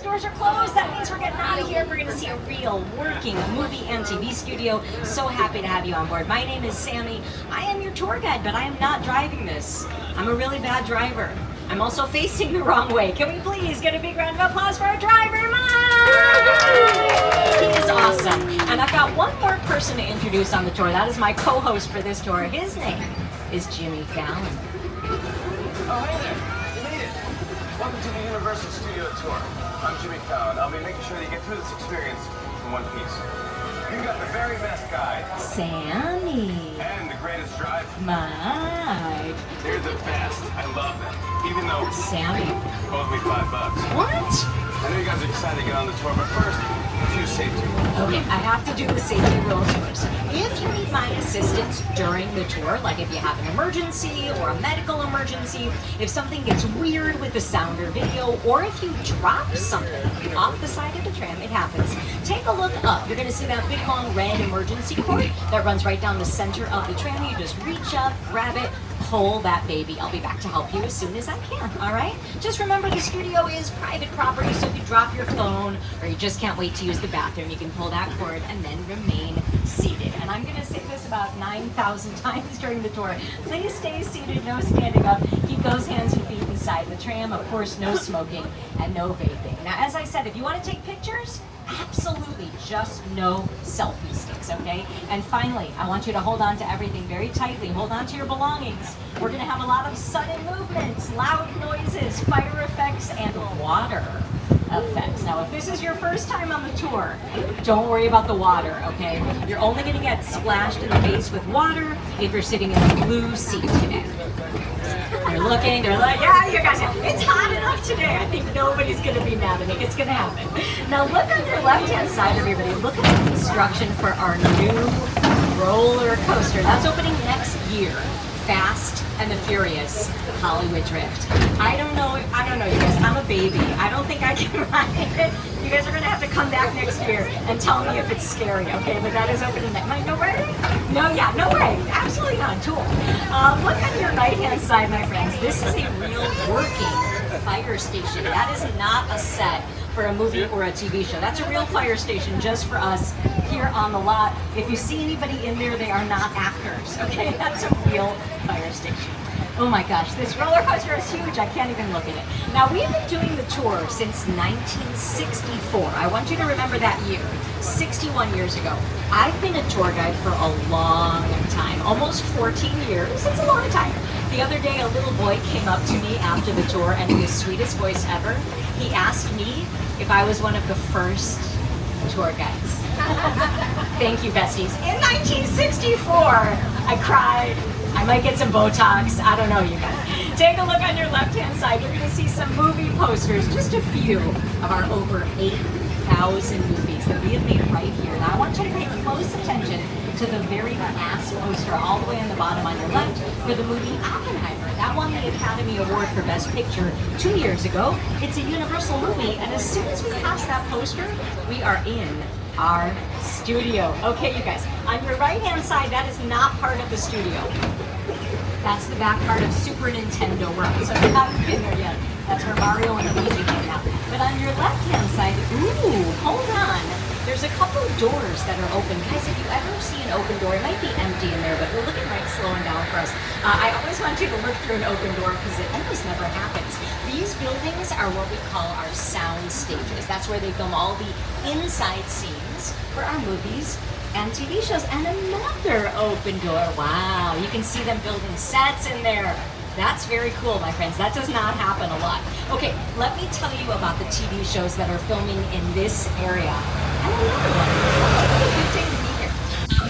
doors are closed. That means we're getting out of here. We're going to see a real working movie and TV studio. So happy to have you on board. My name is Sammy. I am your tour guide, but I am not driving this. I'm a really bad driver. I'm also facing the wrong way. Can we please get a big round of applause for our driver, Mike? He is awesome. And I've got one more person to introduce on the tour. That is my co-host for this tour. His name is Jimmy Fallon. Oh, hey there. You made it. Welcome to the Universal Studio Tour. I'm Jimmy Fallon. I'll be making sure that you get through this experience in one piece. You got the very best guide. Sammy. And the greatest driver. Mike. They're the best. I love them. Even though Sammy. owes me $5. What? I know you guys are excited to get on the tour, but first, a few safety rules. Okay, I have to do the safety rules first. If you need my assistance during the tour, like if you have an emergency or a medical emergency, if something gets weird with the sound or video, or if you drop something off the side of the tram, it happens. Take a look up. You're going to see that big long red emergency cord that runs right down the center of the tram. You just reach up, grab it, pull that baby. I'll be back to help you as soon as I can, all right? Just remember the studio is private property, so if you drop your phone or you just can't wait to use the bathroom, you can pull that cord and then remain seated. And I'm going to say this about 9,000 times during the tour. Please stay seated, no standing up. Keep those hands and feet inside the tram. Of course, no smoking and no vaping. Now, as I said, if you want to take pictures, absolutely just no selfie sticks, okay? And finally, I want you to hold on to everything very tightly. Hold on to your belongings. We're going to have a lot of sudden movements, loud noises, fire effects, and water effects. Now, if this is your first time on the tour, don't worry about the water, okay? You're only going to get splashed in the face with water if you're sitting in the blue seat today. They're looking, they're like, yeah, you guys, it's hot enough today. I think nobody's going to be mad at me. It's going to happen. Now, look on your left-hand side, everybody. Look at the construction for our new roller coaster. That's opening next year. Fast and the Furious Hollywood Drift. I don't know, you guys. I'm a baby. I don't think I can ride it. You guys are going to have to come back next year and tell me if it's scary, okay? But that is opening next. No way? No, yeah, no way. Absolutely not. Cool. Look on your right-hand side, my friends. This is a real working fire station. That is not a set for a movie or a TV show. That's a real fire station just for us here on the lot. If you see anybody in there, they are not actors, okay? That's a real fire station. Oh my gosh, this roller coaster is huge. I can't even look at it. Now, we've been doing the tour since 1964. I want you to remember that year, 61 years ago. I've been a tour guide for a long time, almost 14 years. It's a long time. The other day, a little boy came up to me after the tour, and in the sweetest voice ever, he asked me if I was one of the first tour guides. Thank you, besties. In 1964, I cried. I might get some Botox. I don't know, you guys. Take a look on your left-hand side. You're going to see some movie posters, just a few of our over 8,000 movies that we have made right here. Now, I want you to pay close attention to the very last poster all the way on the bottom on your left for the movie Oppenheimer. That won the Academy Award for Best Picture 2 years ago. It's a Universal movie, and as soon as we pass that poster, we are in our studio. Okay, you guys, on your right-hand side, that is not part of the studio. That's the back part of Super Nintendo World. So if you haven't been there yet, that's where Mario and Luigi hang out. But on your left-hand side, ooh, hold on. There's a couple doors that are open. Guys, if you ever see an open door, it might be empty in there, but we're looking right slowing down for us. I always want you to look through an open door because it almost never happens. These buildings are what we call our sound stages. That's where they film all the inside scenes for our movies and TV shows. And another open door. Wow, you can see them building sets in there. That's very cool, my friends. That does not happen a lot. Okay, let me tell you about the TV shows that are filming in this area. And another one. What a good day to be here.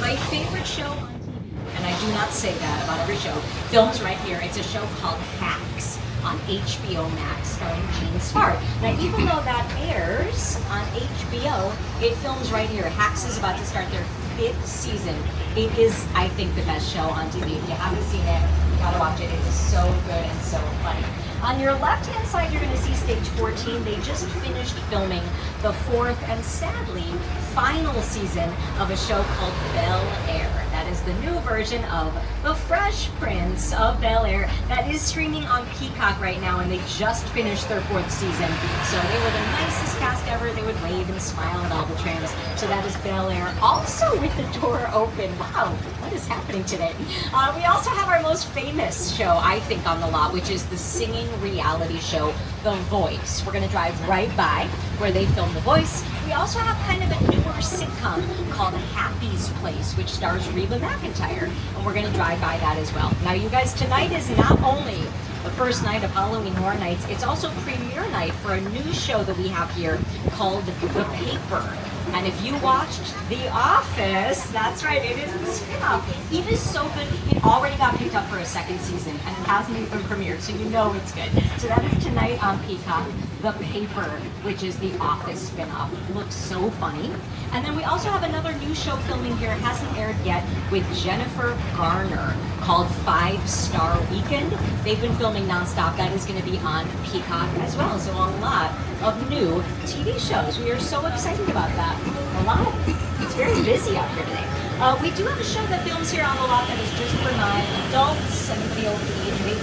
My favorite show on TV, and I do not say that about every show, films right here. It's a show called Hacks on HBO Max, starring Gene Smart. Now, even though that airs on HBO, it films right here. Hacks is about to start their 5th season. It is, I think, the best show on TV. If you haven't seen it, you gotta watch it. It is so good and so funny. On your left-hand side, you're gonna see stage 14. They just finished filming the 4th and sadly final season of a show called Bel-Air. That is the new version of The Fresh Prince of Bel-Air that is streaming on Peacock right now, and they just finished their 4th season. So they were the nicest cast whatever, they would wave and smile at all the trams. So that is Bel Air, also with the door open. Wow, what is happening today? We also have our most famous show, I think, on the lot, which is the singing reality show, The Voice. We're gonna drive right by where they film The Voice. We also have kind of a newer sitcom called Happy's Place, which stars Reba McEntire, and we're gonna drive by that as well. Now, you guys, tonight is not only the first night of Halloween Horror Nights, it's also premiere night for a new show that we have here called The Paper. And if you watched The Office, that's right, it is the spin-off. It is so good. It already got picked up for a second season, and it hasn't even premiered, so you know it's good. So that is tonight on Peacock, The Paper, which is the Office spin-off. It looks so funny. And then we also have another new show filming here. It hasn't aired yet, with Jennifer Garner, called 5 Star Weekend. They've been filming nonstop. That is going to be on Peacock as well. So a lot of new TV shows. We are so excited about that. A lot. It's very busy out here today. We do have a show that films here on the lot that is just for non-adults, anybody over the age of 18,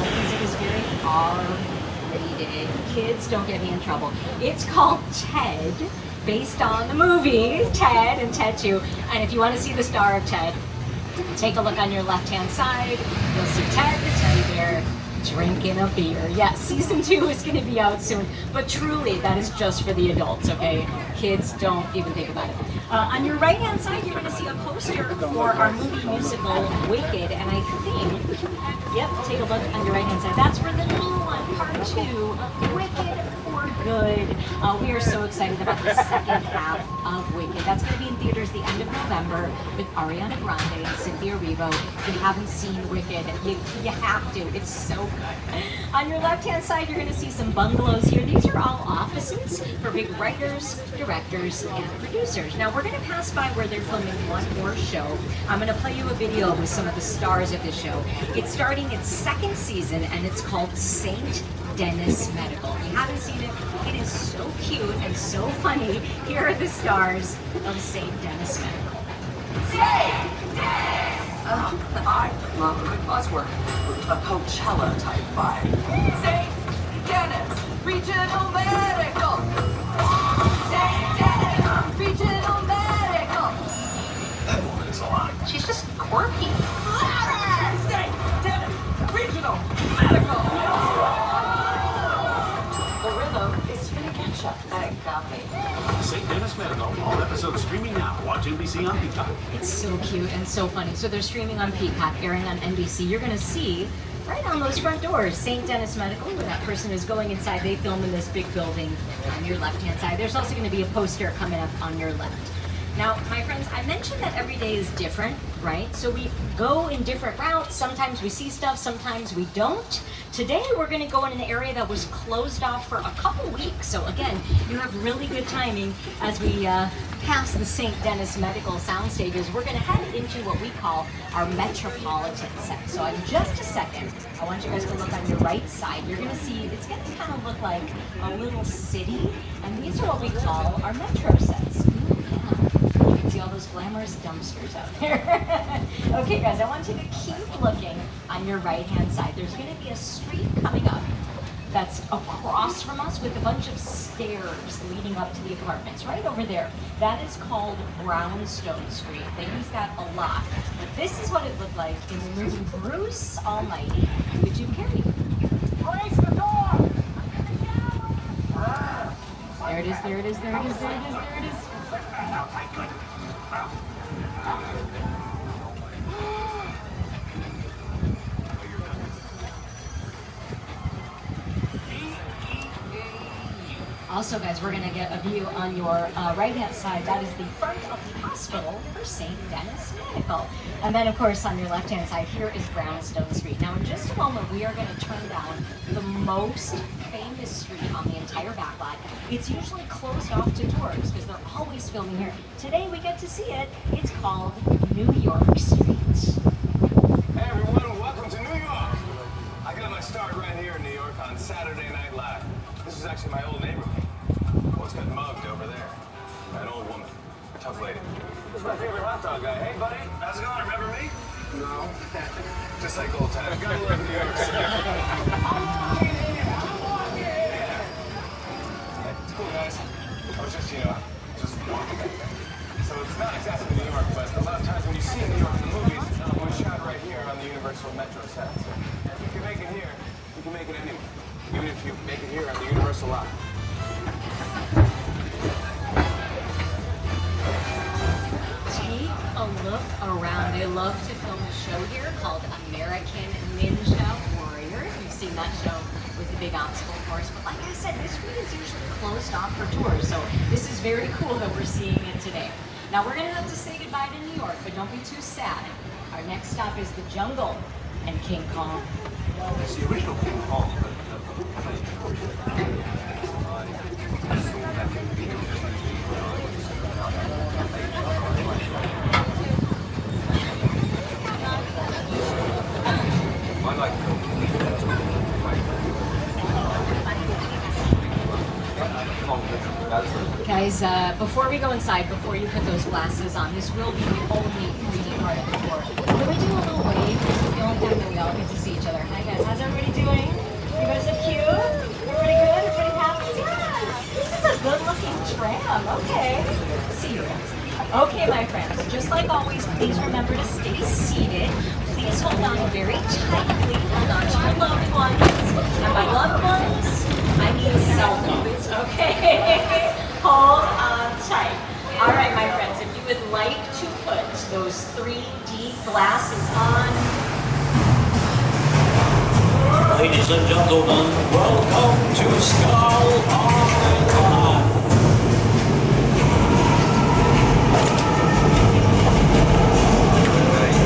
because it is very R-rated. Kids, don't get me in trouble. It's called Ted, based on the movie Ted and Ted 2. And if you want to see the star of Ted, take a look on your left-hand side. You'll see Ted the teddy bear drinking a beer. Yes, season 2 is going to be out soon, but truly, that is just for the adults, okay? Kids, don't even think about it. On your right-hand side, you're going to see a poster for our movie musical, Wicked, and I think, yep, take a look on your right-hand side. That's for the new one, part 2, Wicked for Good. We are so excited about the second half of Wicked. That's going to be in theaters the end of November with Ariana Grande and Cynthia Erivo. If you haven't seen Wicked, you have to. It's so good. On your left-hand side, you're going to see some bungalows here. These are all offices for big writers, directors, and producers. Now, we're going to pass by where they're filming one more show. I'm going to play you a video with some of the stars of the show. It's starting its second season, and it's called St. Denis Medical. If you haven't seen it, it is so cute and so funny. Here are the stars of St. Denis Medical. St. Denis! I love a good buzzword with a Coachella type vibe. St. Denis Regional Medical! St. Denis Regional Medical! That woman is a lot. She's just quirky. St. Denis Regional Medical! The rhythm is finna catch up. That got me. St. Denis Medical, all episodes streaming now. Watch NBC on Peacock. It's so cute and so funny. So they're streaming on Peacock, airing on NBC. You're going to see right on those front doors, St. Denis Medical, where that person is going inside. They film in this big building on your left-hand side. There's also going to be a poster coming up on your left. Now, my friends, I mentioned that every day is different, right? So we go in different routes. Sometimes we see stuff, sometimes we don't. Today, we're going to go in an area that was closed off for a couple weeks. So again, you have really good timing as we pass the St. Denis Medical sound stages. We're going to head into what we call our Metropolitan set. So in just a second, I want you guys to look on your right side. You're going to see it's going to kind of look like a little city. And these are what we call our Metro sets. See all those glamorous dumpsters out there. Okay, guys, I want you to keep looking on your right-hand side. There's going to be a street coming up that's across from us with a bunch of stairs leading up to the apartments right over there. That is called Brownstone Street. They use that a lot. But this is what it looked like in the movie Bruce Almighty with Jim Carrey. Raise the door! There it is, there it is, there it is, there it is, there it is. Also, guys, we're going to get a view on your right-hand side. That is the front of the hospital for St. Denis Medical. And then, of course, on your left-hand side, here is Brownstone Street. Now, in just a moment, we are going to turn down the most famous street on the entire back lot. It's usually closed off to tours because they're always filming here. Today, we get to see it. It's called New York Street. Hey everyone, welcome to New York. I got my start right here in New York on Saturday Night Live. This is actually my old neighborhood. What's got mugged over there? An old woman, a tough lady. This is my favorite hot dog guy. Hey buddy, how's it going? Remember me? No. Just like old times. Gotta love New York City. I'm walking. cool, guys. I was just walking back there. So it's not exactly New York, but a lot of times when you see New York in the movies, it was shot right here on the Universal Metro set. So if you can make it here, you can make it anywhere. Even if you make it here on the Universal lot. Take a look around. They love to film a show here called American Ninja Warrior. You've seen that show with the big obstacle course. But like I said, this route is usually closed off for tours. So this is very cool that we're seeing it today. Now we're going to have to say goodbye to New York, but don't be too sad. Our next stop is the jungle and King Kong. It's the original King Kong, but Guys, before we go inside, before you put those glasses on, this will be the only 3D part of the tour. Can we do a little wave? Because the only time that we all get to see each other. Hi guys, how's everybody doing? You guys are cute? Everybody good? Everybody happy? Yeah. This is a good looking tram. Okay. See you guys. Okay, my friends, just like always, please remember to stay seated. Please hold on very tightly. Hold on to your loved ones. And by loved ones, I mean cell phones, okay? Hold on tight. All right, my friends, if you would like to put those 3D glasses on. Ladies and gentlemen, welcome to Skull Island.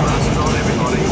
glasses on, everybody.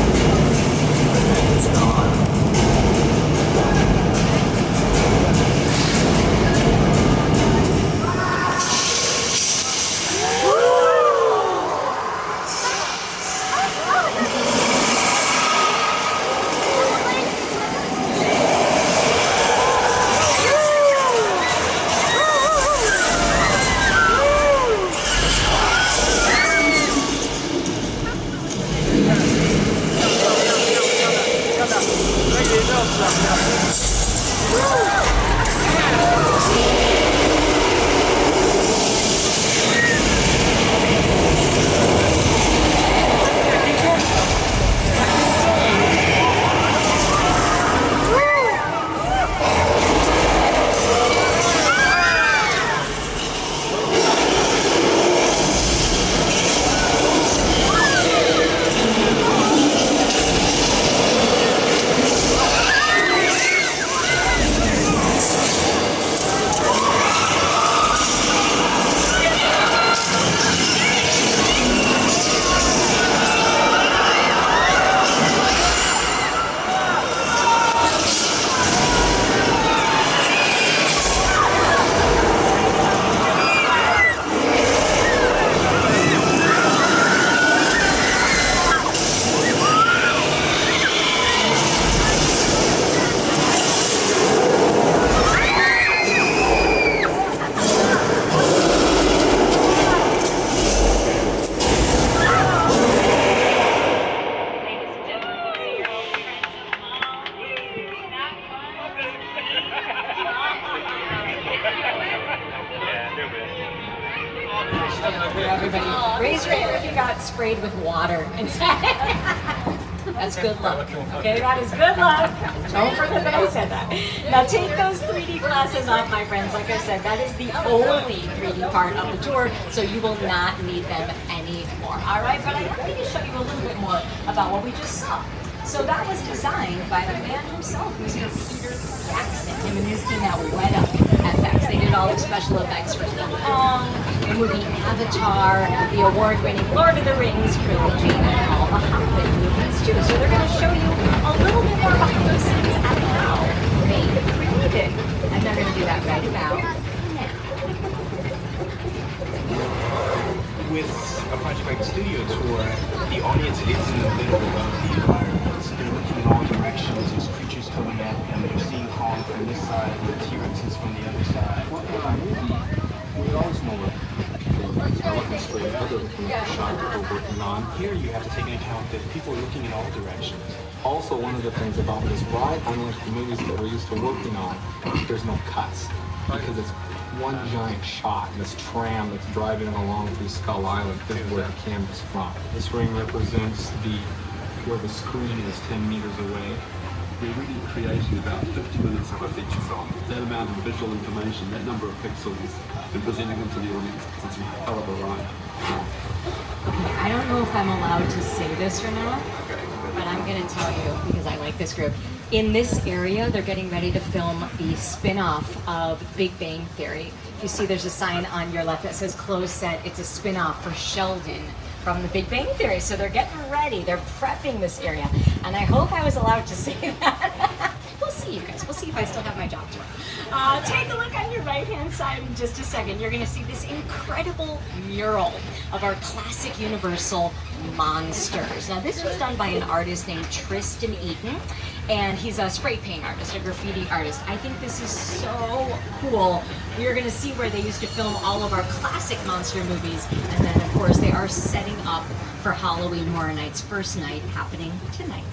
Everybody, raise your hand if you got sprayed with water inside. That's good luck. Okay, that is good luck. Don't forget that I said that. Now take those 3D glasses off, my friends. Like I said, that is the only 3D part of the tour, so you will not need them anymore. All right, but I need to show you a little bit more about what we just saw. So that was designed by the man himself, Mr. Peter Jackson, him and his team at Wet Up FX. They did all the special effects for King Kong, the movie Avatar, the award-winning Lord of the Rings trilogy, and all the Hobbit movies too. So they're going to show you a little bit more behind the scenes and how they created. And they're going to do that right now. With a project like the studio tour, the audience is in the middle of the environment. They're looking in all directions. There's creatures coming at them. They're seeing Kong from this side, the T-Rexes from the other side. Working on a movie, we always know what elephants for another shot that we're working on. Here you have to take into account that people are looking in all directions. Also, one of the things about this ride, unlike the movies that we're used to working on, there's no cuts because it's one giant shot, this tram that's driving along through Skull Island is where the camera's from. This ring represents where the screen is 10 meters away. We're really creating about 50 minutes of a feature film. That amount of visual information, that number of pixels, and presenting them to the audience, it's a hell of a ride. Okay, I don't know if I'm allowed to say this or not, but I'm going to tell you because I like this group. In this area, they're getting ready to film the spin-off of Big Bang Theory. You see there's a sign on your left that says closed set. It's a spin-off for Sheldon from the Big Bang Theory. So they're getting ready. They're prepping this area. And I hope I was allowed to say that. We'll see, you guys. We'll see if I still have my job tomorrow. Take a look on your right-hand side in just a second. You're going to see this incredible mural of our classic Universal monsters. Now, this was done by an artist named Tristan Eaton, and he's a spray paint artist, a graffiti artist. I think this is so cool. We are going to see where they used to film all of our classic monster movies, and then, of course, they are setting up for Halloween Horror Nights' first night happening tonight.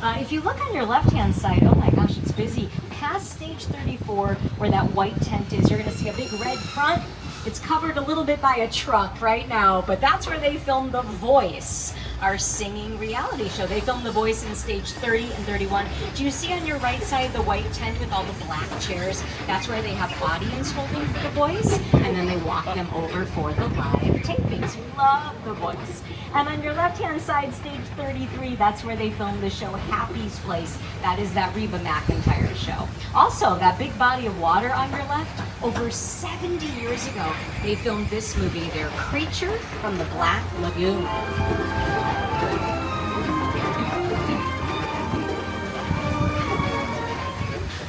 If you look on your left-hand side, oh my gosh, it's busy. Past stage 34, where that white tent is, you're going to see a big red front. It's covered a little bit by a truck right now, but that's where they filmed The Voice, our singing reality show. They filmed The Voice in stage 30 and 31. Do you see on your right side the white tent with all the black chairs? That's where they have audience holding for The Voice, and then they walk them over for the live tapings. We love The Voice. And on your left-hand side, stage 33, that's where they filmed the show Happy's Place. That is that Reba McEntire show. Also, that big body of water on your left, over 70 years ago, they filmed this movie, their Creature from the Black Lagoon.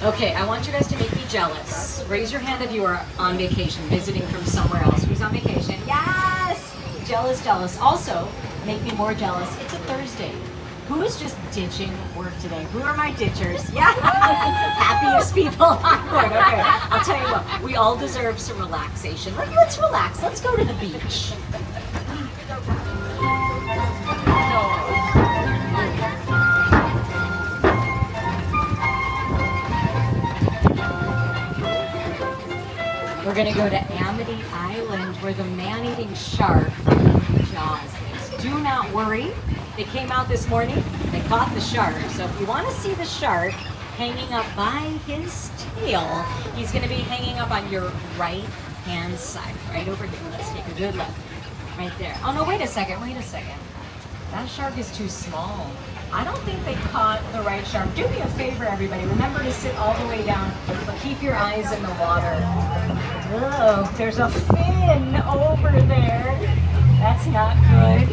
Okay, I want you guys to make me jealous. Raise your hand if you are on vacation, visiting from somewhere else. Who's on vacation? Yes! Jealous, jealous. Also, make me more jealous. It's a Thursday. Who is just ditching work today? Who are my ditchers? Yeah! Happiest people on board. Okay, I'll tell you what. We all deserve some relaxation. Let's relax. Let's go to the beach. We're gonna go to Amity Island where the man-eating shark from Jaws lives. Do not worry. They came out this morning, they caught the shark. So if you want to see the shark hanging up by his tail, he's gonna be hanging up on your right-hand side, right over here. Let's take a good look. Right there. Oh no, wait a second. That shark is too small. I don't think they caught the right shark. Do me a favor, everybody. Remember to sit all the way down, but keep your eyes in the water. Oh, there's a fin over there. That's not good.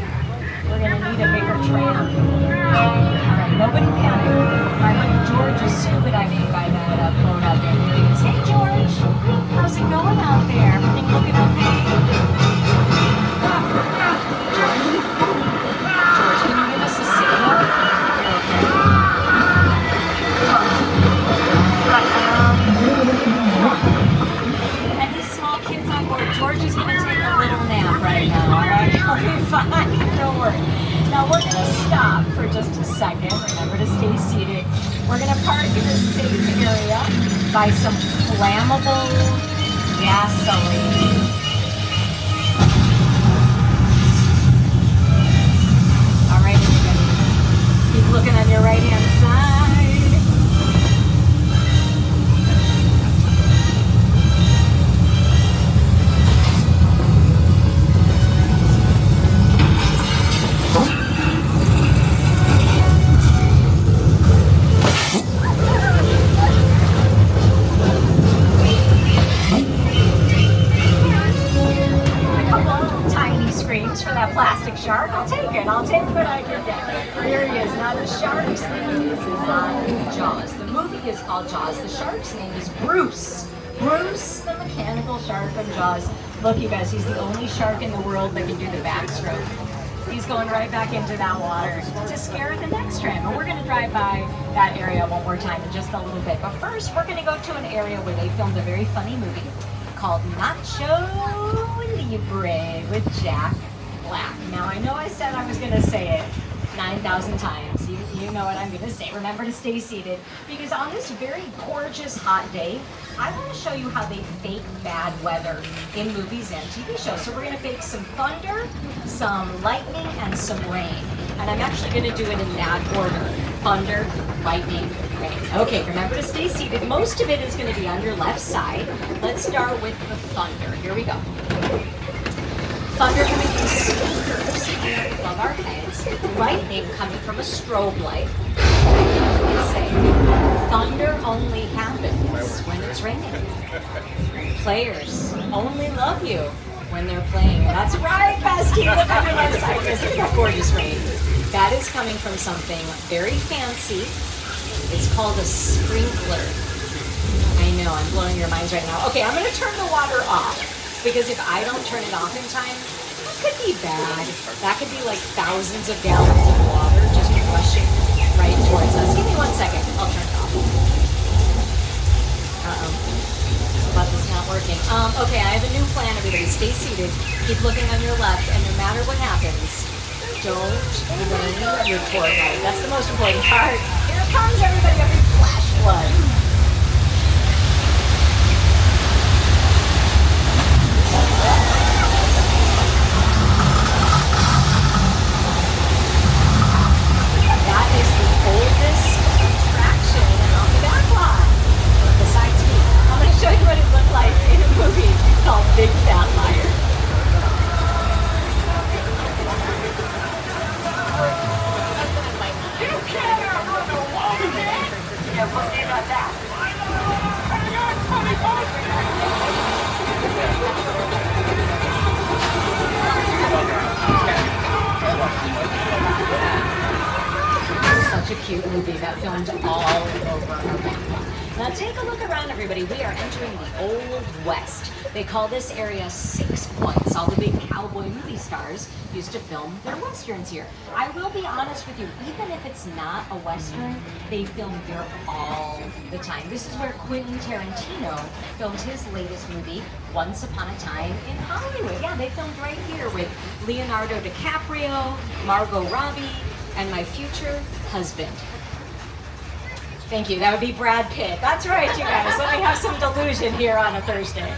We're gonna need a bigger tram. All right, nobody panic. My buddy George is scuba diving by that boat out there. Hey George, how's it going out there? Everything looking okay? George, can you give us a signal? You're okay. Any small kids on board? George is gonna take a little nap right now. All right, he'll be fine. Don't worry. Now we're gonna stop for just a second. Remember to stay seated. We're gonna park in a safe area by some flammable gasoline. All right, everybody. Keep looking on your right-hand side. For that plastic shark. I'll take what I can get. Here he is. Now the shark's name is not Jaws. The movie is called Jaws. The shark's name is Bruce. Bruce, the mechanical shark from Jaws. Look, you guys, he's the only shark in the world that can do the backstroke. He's going right back into that water to scare the next tram. And we're going to drive by that area one more time in just a little bit. But first, we're going to go to an area where they filmed a very funny movie called Nacho Libre with Jack Black. Now, I know I said I was going to say it 9,000 times. You You know what I'm gonna say. Remember to stay seated, because on this very gorgeous hot day, I want to show you how they fake bad weather in movies and TV shows. So we're gonna fake some thunder, some lightning, and some rain. And I'm actually gonna do it in that order. Thunder, lightning, rain. Okay, remember to stay seated. Most of it is gonna be on your left side. Let's start with the thunder. Here we go. Thunder coming from speakers above our heads, lightning coming from a strobe light. They say thunder only happens when it's raining. Players only love you when they're playing. That's right, bestie. Look on your left side. Isn't that gorgeous rain? That is coming from something very fancy. It's called a sprinkler. I know, I'm blowing your minds right now. Okay, I'm going to turn the water off. Because if I don't turn it off in time, that could be bad. That could be like thousands of gallons of water just rushing right towards us. Give me 1 second. I'll turn it off. Uh-oh. This button's not working. Okay, I have a new plan, everybody. Stay seated. Keep looking on your left, and no matter what happens, don't rain your tour guide. That's the most important part. Here it comes, everybody. Every flash flood. Oldest attraction on the back lot. Besides me, I'm going to show you what it looked like in a movie called Big Fat Liar. You can't outrun a woman, man! Yeah, we'll see about that. Such a cute movie that filmed all over our background. Now take a look around, everybody. We are entering the Old West. They call this area 6 Points. All the big cowboy movie stars used to film their westerns here. I will be honest with you, even if it's not a western, they film here all the time. This is where Quentin Tarantino filmed his latest movie, Once Upon a Time in Hollywood. Yeah, they filmed right here with Leonardo DiCaprio, Margot Robbie, and my future husband. Thank you. That would be Brad Pitt. That's right, you guys. Let me have some delusion here on a Thursday.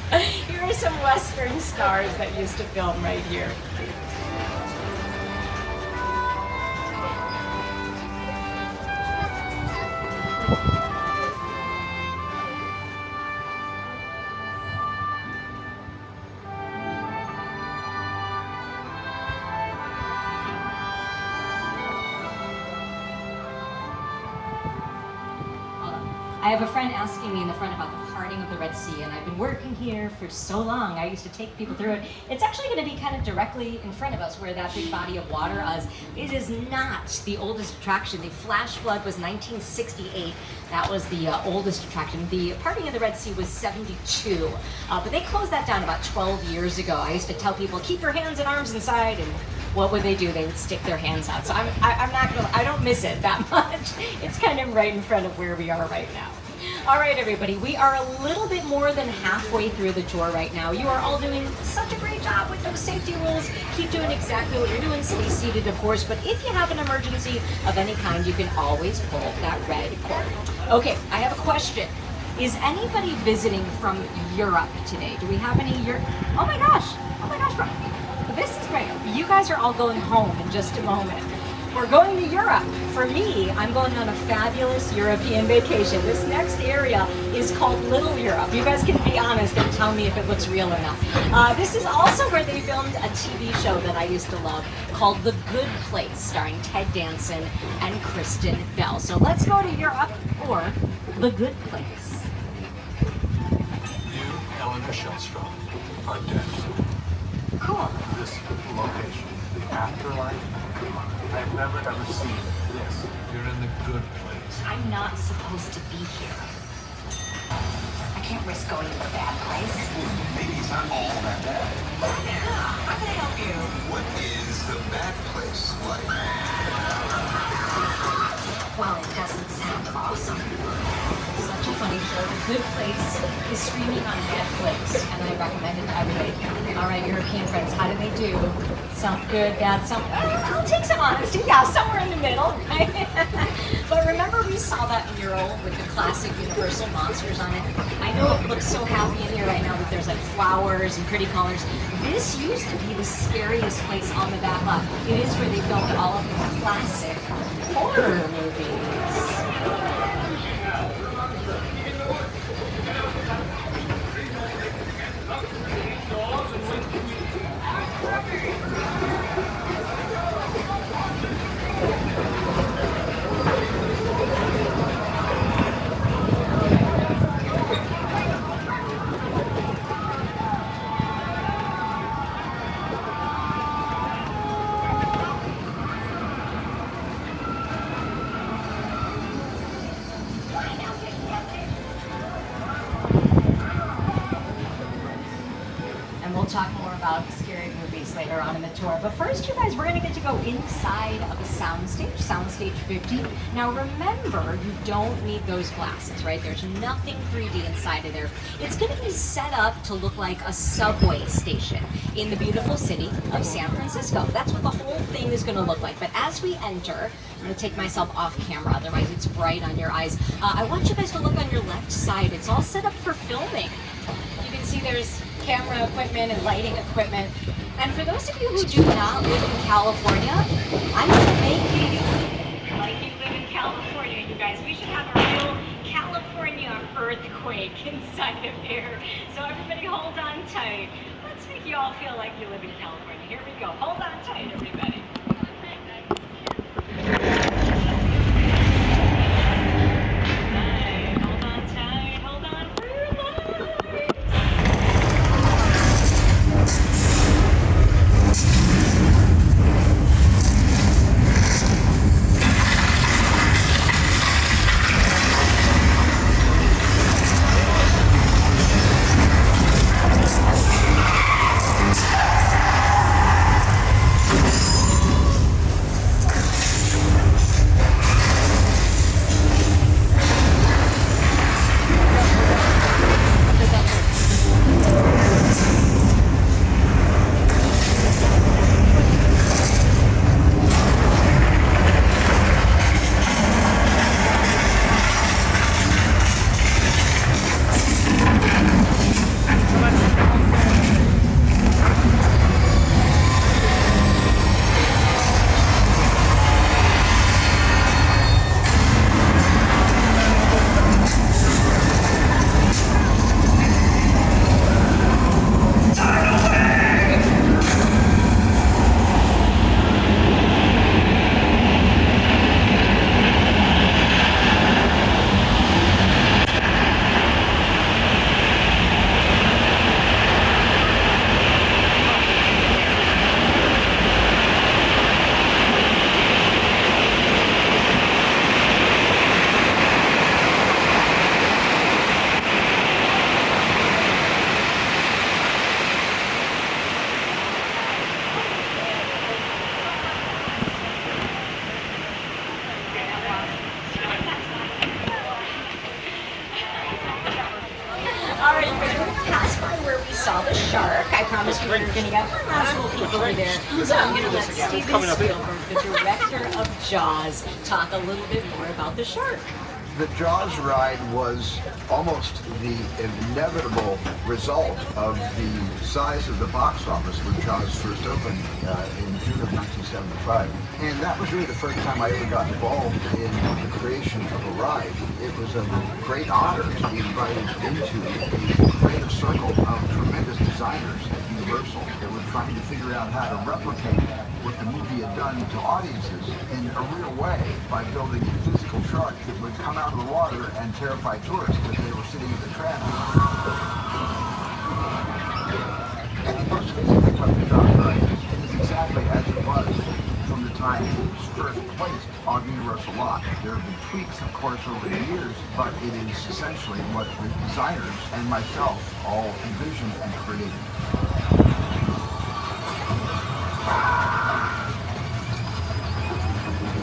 Here are some Western stars that used to film right here. I have a friend asking me in the front about the parting of the Red Sea, and I've been working here for so long. I used to take people through it. It's actually going to be kind of directly in front of us where that big body of water is. It is not the oldest attraction. The flash flood was 1968. That was the oldest attraction. The parting of the Red Sea was 72, but they closed that down about 12 years ago. I used to tell people, keep your hands and arms inside, and what would they do? They would stick their hands out. So I don't miss it that much. It's kind of right in front of where we are right now. All right, everybody, we are a little bit more than halfway through the tour right now. You are all doing such a great job with those safety rules. Keep doing exactly what you're doing. Stay seated, of course, but if you have an emergency of any kind, you can always pull that red cord. Okay, I have a question. Is anybody visiting from Europe today? Do we have any Europe? Oh my gosh, this is great. You guys are all going home in just a moment. We're going to Europe. For me, I'm going on a fabulous European vacation. This next area is called Little Europe. You guys can be honest and tell me if it looks real enough. This is also where they filmed a TV show that I used to love called The Good Place, starring Ted Danson and Kristen Bell. So let's go to Europe, or The Good Place. You, Eleanor Shellstrom, are dead. Cool. This location, the afterlife, I've never ever seen this. You're in the good place. I'm not supposed to be here. I can't risk going to the bad place. Maybe it's not all that bad. How can I help you? What is the bad place like? Well, it doesn't sound awesome. Such a funny show, The Good Place, is streaming on Netflix, and I recommend it to everybody. All right, European friends, how do they do? Some good, bad, some... I'll take some honesty. Yeah, somewhere in the middle, right? But remember we saw that mural with the classic Universal monsters on it? I know it looks so happy in here right now that there's like flowers and pretty colors. This used to be the scariest place on the back lot. It is where they filmed all of the classic horror movies. Talk more about scary movies later on in the tour. But first, you guys, we're going to get to go inside of a soundstage, Soundstage 50. Now remember, you don't need those glasses, right? There's nothing 3D inside of there. It's going to be set up to look like a subway station in the beautiful city of San Francisco. That's what the whole thing is going to look like. But as we enter, I'm going to take myself off camera, otherwise it's bright on your eyes. I want you guys to look on your left side. It's all set up for filming. You can see there's camera equipment and lighting equipment. And for those of you who do not live in California, I'm going to make you like you live in California, you guys. We should have a real California earthquake inside of here. So everybody hold on tight. Let's make you all feel like you live in California. Here we go. Hold on tight, everybody. promised you we were going to get one last little peek over there. So I'm going to let Steven Spielberg, the director of Jaws, talk a little bit more about the shark. The Jaws ride was almost the inevitable result of the size of the box office when Jaws first opened in June of 1975. And that was really the first time I ever got involved in the creation of a ride. It was a great honor to be invited into a creative circle of tremendous designers at Universal that were trying to figure out how to replicate what the movie had done to audiences in a real way by building a physical shark that would come out of the water and terrify tourists as they were sitting at the tram. And the most amazing thing about the Jaws ride is exactly as it was from the time it was first placed on Universal Lot. There have been tweaks, of course, over the years, but it is essentially what the designers and myself all envisioned and created.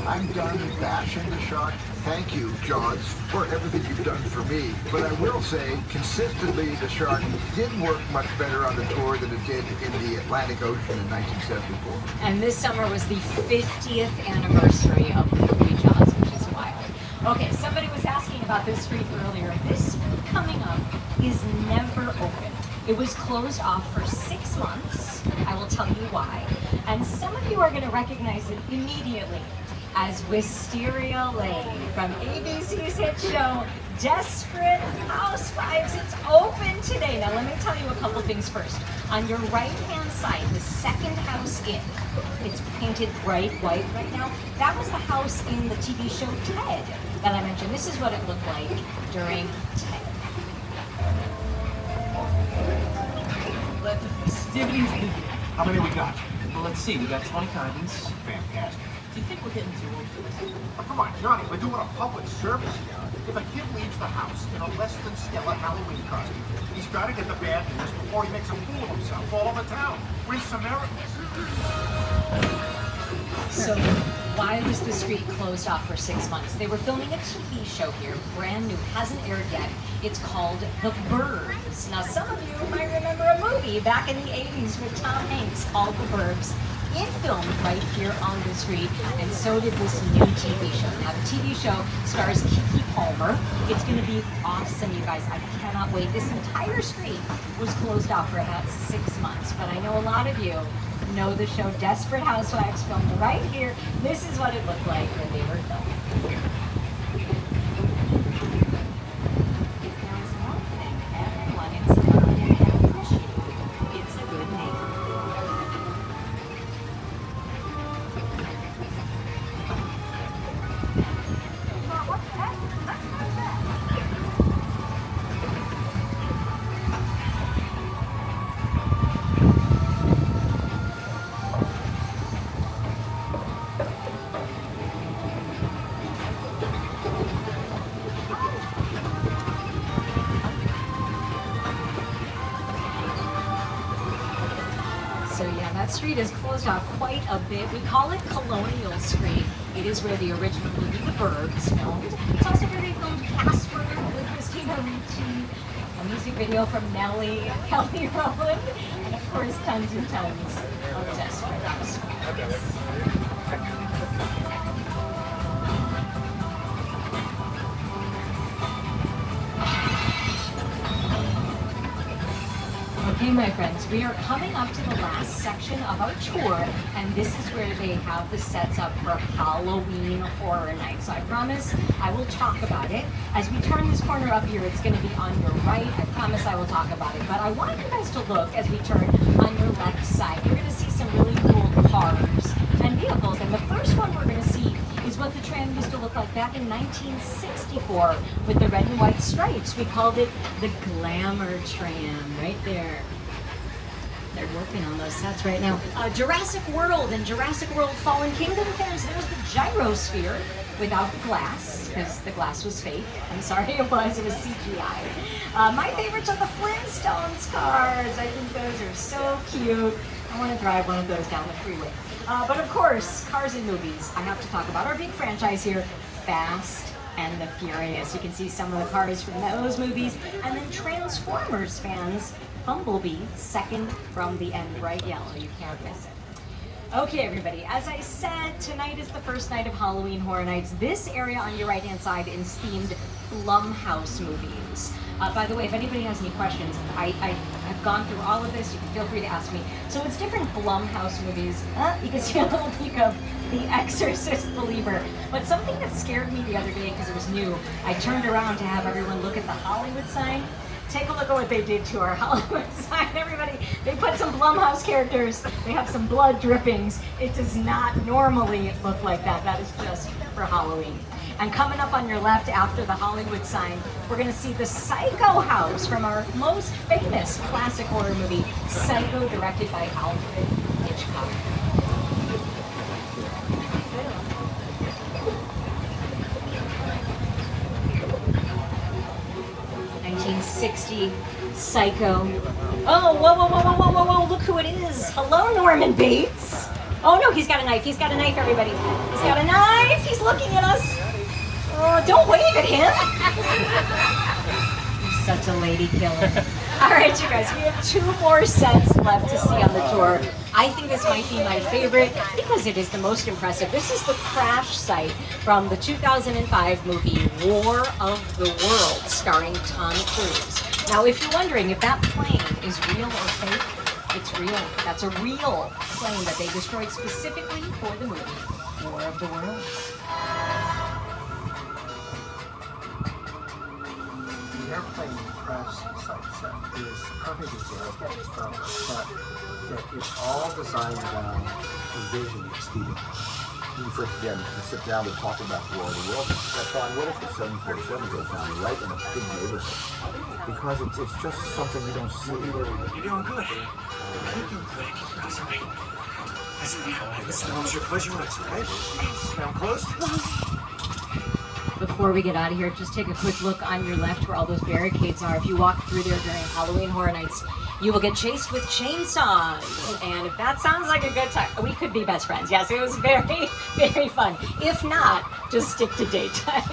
I'm done bashing the shark. thank you, Jaws, for everything you've done for me. But I will say, consistently, the shark did work much better on the tour than it did in the Atlantic Ocean in 1974. And this summer was the 50th anniversary of the movie Jaws, which is wild. Okay, somebody was asking about this street earlier. This street coming up is never open. It was closed off for 6 months. I will tell you why. And some of you are going to recognize it immediately as Wisteria Lane from ABC's hit show Desperate Housewives. It's open today. Now let me tell you a couple things first. On your right-hand side, the second house in, it's painted bright white right now. That was the house in the TV show Ted that I mentioned. This is what it looked like during Ted. Let the festivities begin. How many we got? Well, let's see. We got 20 carvings. Fantastic. Do you think we're getting too old for this? Oh, come on, Johnny, we're doing a public service here. If a kid leaves the house in a less than stellar Halloween costume, he's got to get the bad news before he makes a fool of himself all over town. We're Samaritans. So why was the street closed off for 6 months? They were filming a TV show here, brand new, hasn't aired yet. It's called The Burbs. Now some of you might remember a movie back in the 80s with Tom Hanks called The Burbs. It filmed right here on the street, and so did this new TV show. Now the TV show stars Keke Palmer. It's going to be awesome, you guys. I cannot wait. This entire street was closed off for about 6 months, but I know a lot of you know the show Desperate Housewives, filmed right here. This is what it looked like when they were filmed. If there is one thing everyone in Somalia can appreciate, it's a good name. So yeah, that street is closed off quite a bit. We call it Colonial Street. It is where the original movie The Burbs filmed. It's also where they filmed Casper with Christina Ricci, a music video from Nelly and Kelly Rowland, and of course tons and tons of Desperate Housewives. Okay, my friends, we are coming up to the last section of our tour, and this is where they have the sets up for Halloween Horror Night. So I promise I will talk about it. As we turn this corner up here, it's going to be on your right. I promise I will talk about it. But I want you guys to look as we turn on your left side. You're going to see some really cool cars and vehicles. And the first one we're going to see is what the tram used to look like back in 1964 with the red and white stripes. We called it the Glamour Tram right there. They're working on those sets right now. Jurassic World and Jurassic World Fallen Kingdom fans, there's the gyrosphere without the glass, because the glass was fake. I'm sorry, it was CGI. My favorites are the Flintstones cars. I think those are so cute. I want to drive one of those down the freeway. But of course, cars and movies. I have to talk about our big franchise here, Fast and the Furious. You can see some of the cars from those movies. And then Transformers fans, Bumblebee, second from the end, bright yellow. You can't miss it. Okay, everybody, as I said, tonight is the first night of Halloween Horror Nights. This area on your right-hand side is themed Blumhouse movies. By the way, if anybody has any questions, I have gone through all of this. You can feel free to ask me. So it's different Blumhouse movies. You can see a little peek of The Exorcist Believer. But something that scared me the other day, because it was new, I turned around to have everyone look at the Hollywood sign. Take a look at what they did to our Hollywood sign, everybody. They put some Blumhouse characters. They have some blood drippings. It does not normally look like that. That is just for Halloween. And coming up on your left after the Hollywood sign, we're going to see the Psycho house from our most famous classic horror movie, Psycho, directed by Alfred Hitchcock. 1960 Psycho. Oh, whoa, whoa, whoa, whoa, whoa, whoa, whoa, look who it is. Hello, Norman Bates. Oh no, he's got a knife. He's got a knife, everybody. He's got a knife. He's looking at us. Oh, don't wave at him. You're such a lady killer. All right, you guys, we have 2 more sets left to see on the tour. I think this might be my favorite because it is the most impressive. This is the crash site from the 2005 movie War of the Worlds, starring Tom Cruise. Now, if you're wondering if that plane is real or fake, it's real. That's a real plane that they destroyed specifically for the movie War of the Worlds. The airplane crash site set is a perfect example but that it's all designed around the vision of Stephen. You first again to sit down to talk about the world. That's fine. What if the 747 goes down right in a big neighborhood? Because it's just something you don't see. You're doing good. You're doing good. Keep pressing. This is your pleasure, right? Now close. Before we get out of here, just take a quick look on your left where all those barricades are. If you walk through there during Halloween Horror Nights, you will get chased with chainsaws. And if that sounds like a good time, we could be best friends. Yes, it was very, very fun. If not, just stick to daytime.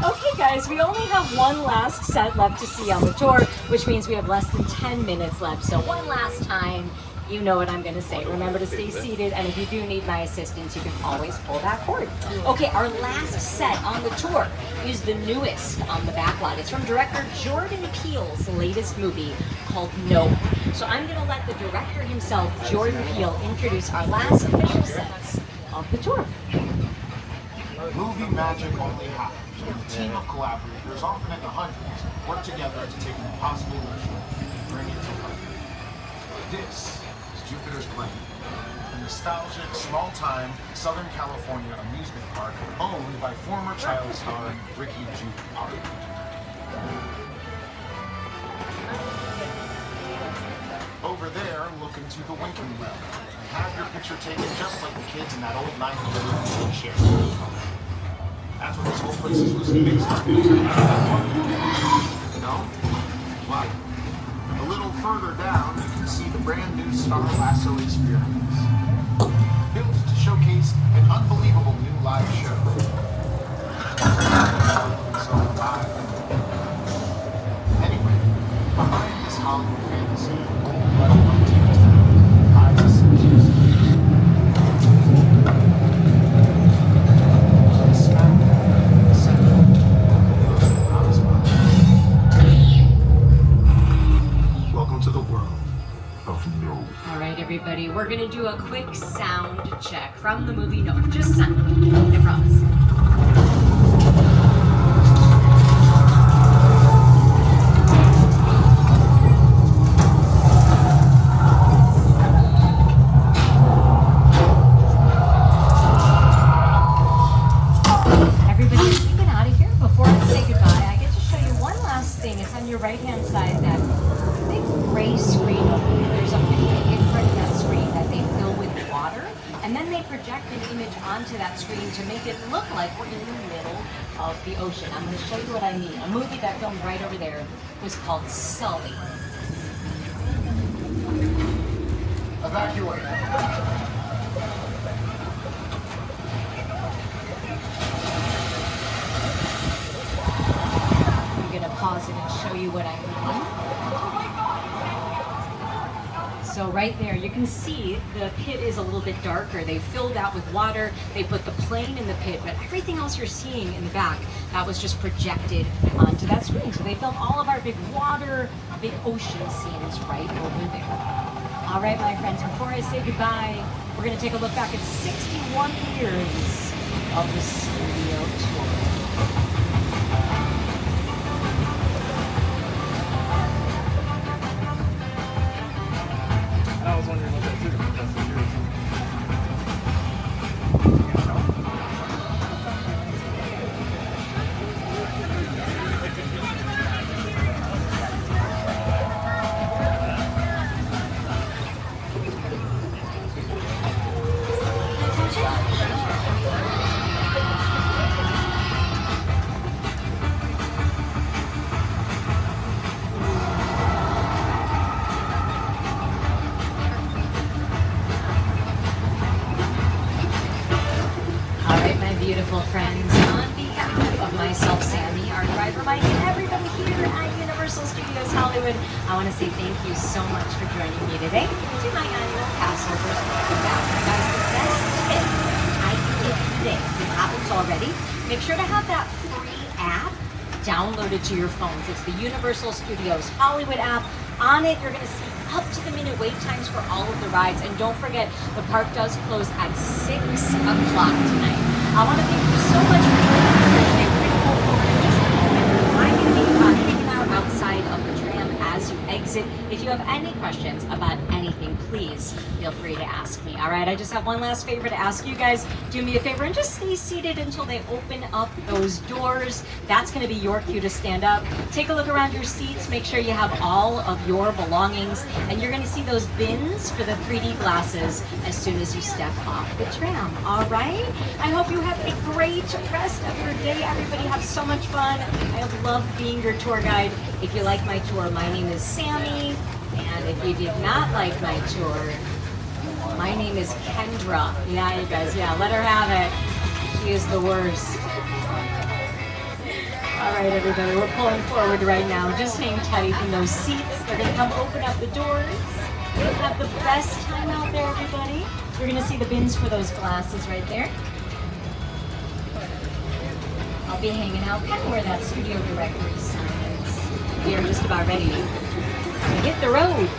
Okay, guys, we only have 1 last set left to see on the tour, which means we have less than 10 minutes left. So one last time, you know what I'm going to say. Remember to stay seated, and if you do need my assistance, you can always pull that cord. Okay, our last set on the tour is the newest on the backlot. It's from director Jordan Peele's latest movie called Nope. So I'm going to let the director himself, Jordan Peele, introduce our last official sets of the tour. Movie magic only happens when a team of collaborators, often in the hundreds, work together to take an impossible mission and bring it to life. This is Jupiter's Claim, a nostalgic, small-time Southern California amusement park owned by former child star Ricky Juke Park. Over there, look into the winking well and have your picture taken just like the kids in that old 90s movie share. That's what this whole place is based on. No? Why? A little further down, you can see the brand new Star Lasso Experience. Built to showcase an unbelievable new live show. So live. Anyway, behind this Hollywood fantasy, but one team hides a secret. Welcome to the world of No. All right, everybody, we're going to do a quick sound check from the movie Nope. Just sound, I promise. Everybody, as we get out of here, before I say goodbye, I get to show you one last thing. It's on your right-hand side, that big gray screen over here. There's a video in front of that screen that they fill with water, and then they project an image onto that screen to make it look like we're in the middle of the ocean. I'm going to show you what I mean. A movie that filmed right over there was called Sully. Evacuate. I'm going to pause it and show you what I mean. So right there, you can see the pit is a little bit darker. They filled that with water. They put the plane in the pit, but everything else you're seeing in the back, that was just projected onto that screen. So they filmed all of our big water, big ocean scenes right over there. All right, my friends, before I say goodbye, we're going to take a look back at 61 years of the studio tour. I was wondering what that too. That's the truth. Beautiful friends, on behalf of myself, Sammy, our driver Mike, and everybody here at Universal Studios Hollywood, I want to say thank you so much for joining me today to my annual Passovers Welcome Back. Guys, the best tip I can give you today, if you haven't already, make sure to have that free app downloaded to your phones. It's the Universal Studios Hollywood app. On it, you're going to see up to the minute wait times for all of the rides. And don't forget, the park does close at 6 o'clock tonight. I want to thank you so much for joining me here today. We're going to go forward in just a moment. I'm going to be hanging out outside of the tram as you exit. If you have any questions about anything, please feel free to ask me. All right, I just have one last favor to ask you guys. Do me a favor and just stay seated until they open up those doors. That's going to be your cue to stand up. Take a look around your seats. Make sure you have all of your belongings. And you're going to see those bins for the 3D glasses as soon as you step off the tram. All right? I hope you have a great rest of your day. Everybody have so much fun. I have loved being your tour guide. If you like my tour, my name is Sammy. And if you did not like my tour, my name is Kendra. Yeah, you guys, yeah, let her have it. She is the worst. All right, everybody, we're pulling forward right now. Just hang tight in those seats. They're going to come open up the doors. Have the best time out there, everybody. You're going to see the bins for those glasses right there. I'll be hanging out kind of where that studio directory sign is. We are just about ready to hit the road.